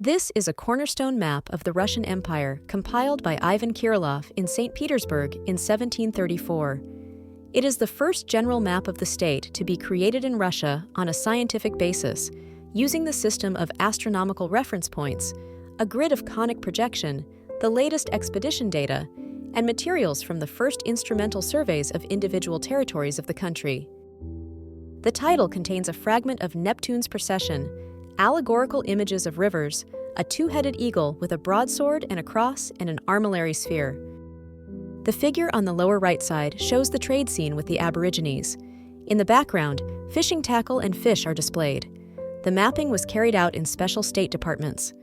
This is a cornerstone map of the Russian Empire compiled by Ivan Kirilov in St. Petersburg in 1734. It is the first general map of the state to be created in Russia on a scientific basis, using the system of astronomical reference points, a grid of conic projection, the latest expedition data, and materials from the first instrumental surveys of individual territories of the country. The title contains a fragment of Neptune's procession, allegorical images of rivers, a two-headed eagle with a broadsword and a cross, and an armillary sphere. The figure on the lower right side shows the trade scene with the aborigines. In the background, fishing tackle and fish are displayed. The mapping was carried out in special state departments.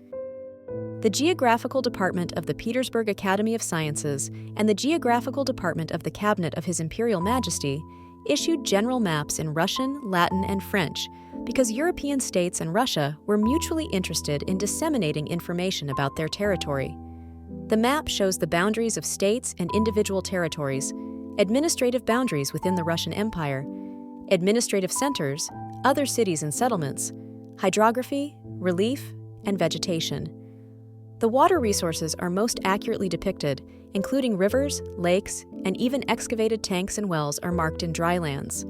The Geographical Department of the Petersburg Academy of Sciences and the Geographical Department of the Cabinet of His Imperial Majesty issued general maps in Russian, Latin, and French because European states and Russia were mutually interested in disseminating information about their territory. The map shows the boundaries of states and individual territories, administrative boundaries within the Russian Empire, administrative centers, other cities and settlements, hydrography, relief, and vegetation. The water resources are most accurately depicted, including rivers, lakes, and even excavated tanks and wells are marked in dry lands.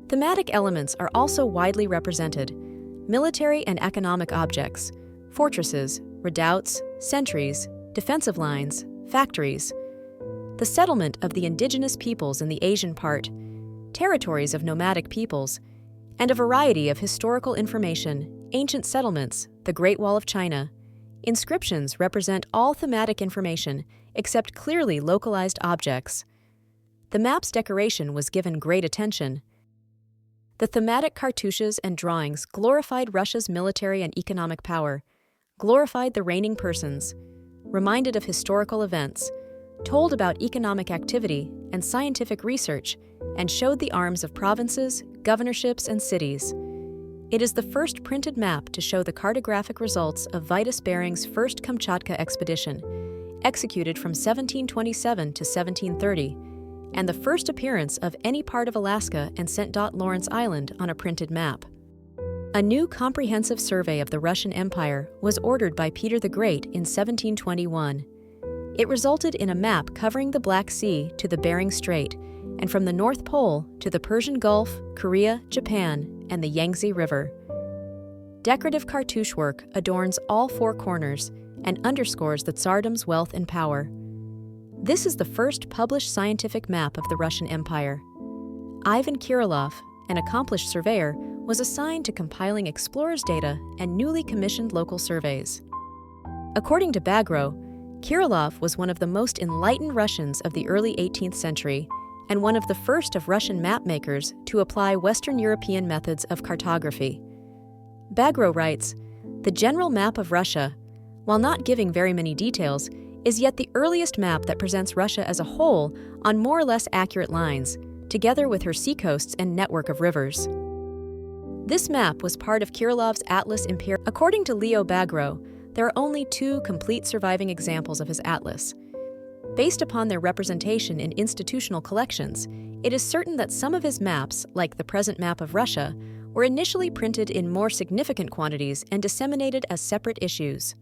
Thematic elements are also widely represented: military and economic objects, fortresses, redoubts, sentries, defensive lines, factories, the settlement of the indigenous peoples in the Asian part, territories of nomadic peoples, and a variety of historical information, ancient settlements, the Great Wall of China. Inscriptions represent all thematic information except clearly localized objects. The map's decoration was given great attention. The thematic cartouches and drawings glorified Russia's military and economic power, glorified the reigning persons, reminded of historical events, told about economic activity and scientific research, and showed the arms of provinces, governorships, and cities. It is the first printed map to show the cartographic results of Vitus Bering's first Kamchatka expedition, executed from 1727 to 1730, and the first appearance of any part of Alaska and St. Lawrence Island on a printed map. A new comprehensive survey of the Russian Empire was ordered by Peter the Great in 1721. It resulted in a map covering the Black Sea to the Bering Strait, and from the North Pole to the Persian Gulf, Korea, Japan, and the Yangtze River. Decorative cartouche work adorns all four corners and underscores the Tsardom's wealth and power. This is the first published scientific map of the Russian Empire. Ivan Kirilov, an accomplished surveyor, was assigned to compiling explorers' data and newly commissioned local surveys. According to Bagro, Kirilov was one of the most enlightened Russians of the early 18th century and one of the first of Russian mapmakers to apply Western European methods of cartography. Bagro writes, "The general map of Russia, while not giving very many details, is yet the earliest map that presents Russia as a whole on more or less accurate lines, together with her seacoasts and network of rivers." This map was part of Kirilov's Atlas Imperial. According to Leo Bagro, there are only two complete surviving examples of his atlas. Based upon their representation in institutional collections, it is certain that some of his maps, like the present map of Russia, were initially printed in more significant quantities and disseminated as separate issues.